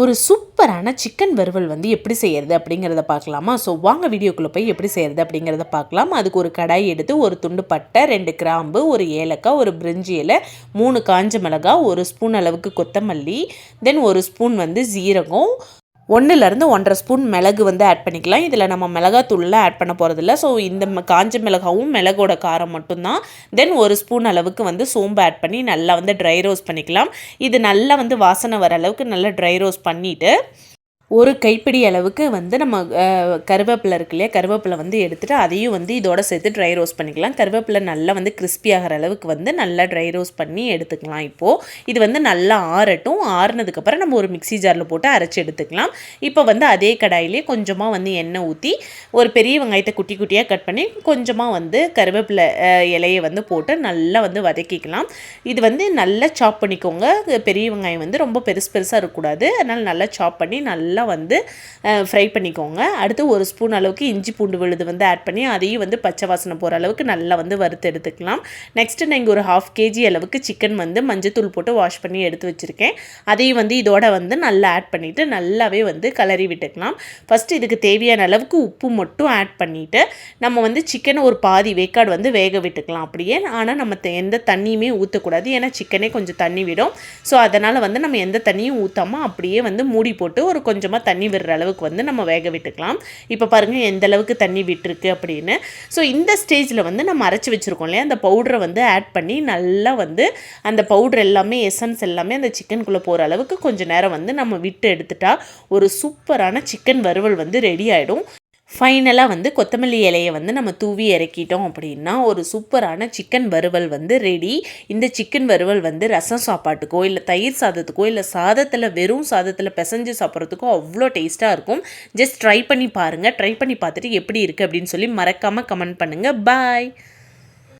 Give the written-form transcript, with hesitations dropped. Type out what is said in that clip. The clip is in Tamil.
ஒரு சூப்பரான சிக்கன் வறுவல் வந்து எப்படி செய்கிறது அப்படிங்கிறத பார்க்கலாமா? ஸோ வாங்க வீடியோக்குள்ளே போய் எப்படி செய்கிறது அப்படிங்கிறத பார்க்கலாம். அதுக்கு ஒரு கடாய் எடுத்து ஒரு துண்டு பட்டை, 2 கிராம்பு, ஒரு ஏலக்காய், ஒரு பிரிஞ்சி இலை, 3 காஞ்ச மிளகாய், 1 ஸ்பூன் அளவுக்கு கொத்தமல்லி, தென் 1 ஸ்பூன் வந்து ஜீரகம், 1லேருந்து 1½ ஸ்பூன் மிளகு வந்து ஆட் பண்ணிக்கலாம். இதில் நம்ம மிளகாத்தூள்லாம் ஆட் பண்ண போகிறதில்ல. ஸோ இந்த காஞ்ச மிளகாவும் மிளகோட காரம் மட்டும்தான். தென் 1 ஸ்பூன் அளவுக்கு வந்து சோம்பு ஆட் பண்ணி நல்லா வந்து ட்ரை ரோஸ்ட் பண்ணிக்கலாம். இது நல்லா வந்து வாசனை வர அளவுக்கு நல்லா ட்ரை ரோஸ்ட் பண்ணிவிட்டு, ஒரு கைப்பிடி அளவுக்கு வந்து நம்ம கருவேப்பிலை இருக்கு இல்லையா, கருவேப்பிலை வந்து எடுத்துகிட்டு அதையும் வந்து இதோட சேர்த்து ட்ரை ரோஸ்ட் பண்ணிக்கலாம். கருவேப்பிலை நல்லா வந்து கிறிஸ்பி ஆகிற அளவுக்கு வந்து நல்லா ட்ரை ரோஸ்ட் பண்ணி எடுத்துக்கலாம். இப்போது இது வந்து நல்லா ஆறட்டும். ஆறுனதுக்கப்புறம் நம்ம ஒரு மிக்ஸி ஜாரில் போட்டு அரைச்சி எடுத்துக்கலாம். இப்போ வந்து அதே கடாயிலே கொஞ்சமாக வந்து எண்ணெய் ஊற்றி ஒரு பெரிய வெங்காயத்தை குட்டி குட்டியாக கட் பண்ணி கொஞ்சமாக வந்து கருவேப்பிலை இலையை வந்து போட்டு நல்லா வந்து வதக்கிக்கலாம். இது வந்து நல்லா சாப் பண்ணிக்கோங்க. பெரிய வெங்காயம் வந்து ரொம்ப பெருசாக இருக்கக்கூடாது. அதனால் நல்லா சாப் பண்ணி நல்லா வந்து ஃப்ரை பண்ணிக்கோங்க. அடுத்து 1 ஸ்பூன் அளவுக்கு இஞ்சி பூண்டு விழுது வந்து ஆட் பண்ணி அதையும் வந்து பச்சை வாசனை போகிற அளவுக்கு நல்லா வந்து வறுத்து எடுத்துக்கலாம். நெக்ஸ்ட்டு நான் இங்கே ஒரு 1/2 kg அளவுக்கு சிக்கன் வந்து மஞ்சத்தூள் போட்டு வாஷ் பண்ணி எடுத்து வச்சுருக்கேன். அதையும் வந்து இதோட வந்து நல்லா ஆட் பண்ணிவிட்டு நல்லாவே வந்து கலரி விட்டுக்கலாம். ஃபஸ்ட்டு இதுக்கு தேவையான அளவுக்கு உப்பு மட்டும் ஆட் பண்ணிவிட்டு நம்ம வந்து சிக்கனை ஒரு பாதி வேக்காடு வந்து வேக விட்டுக்கலாம் அப்படியே. ஆனால் நம்ம எந்த தண்ணியுமே ஊற்றக்கூடாது. ஏன்னா சிக்கனே கொஞ்சம் தண்ணி விடும். ஸோ அதனால் வந்து நம்ம எந்த தண்ணியும் ஊற்றாமல் அப்படியே வந்து மூடி போட்டு ஒரு கொஞ்சமாக தண்ணி விடுற அளவுக்கு வந்து நம்ம வேக விட்டுக்கலாம். இப்போ பாருங்கள் எந்த அளவுக்கு தண்ணி விட்டுருக்கு அப்படின்னு. ஸோ இந்த ஸ்டேஜில் வந்து நம்ம அரைச்சி வச்சுருக்கோம் இல்லையா, அந்த பவுடரை வந்து ஆட் பண்ணி நல்லா வந்து அந்த பவுடர் எல்லாமே எசன்ஸ் எல்லாமே அந்த சிக்கனுக்குள்ளே போகிற அளவுக்கு கொஞ்சம் நேரம் வந்து நம்ம விட்டு எடுத்துட்டா ஒரு சூப்பரான சிக்கன் வறுவல் வந்து ரெடி ஆகிடும். ஃபைனலாக வந்து கொத்தமல்லி இலையை வந்து நம்ம தூவி இறக்கிட்டோம் அப்படின்னா ஒரு சூப்பரான சிக்கன் வறுவல் வந்து ரெடி. இந்த சிக்கன் வறுவல் வந்து ரசம் சாப்பாட்டுக்கோ இல்லை தயிர் சாதத்துக்கோ இல்லை சாதத்தில் வெறும் சாதத்தில் பிசைஞ்சு சாப்பிட்றதுக்கோ அவ்வளோ டேஸ்ட்டாக இருக்கும். ஜஸ்ட் ட்ரை பண்ணி பாருங்கள். ட்ரை பண்ணி பார்த்துட்டு எப்படி இருக்குது அப்படின்னு சொல்லி மறக்காமல் கமெண்ட் பண்ணுங்கள். பாய்.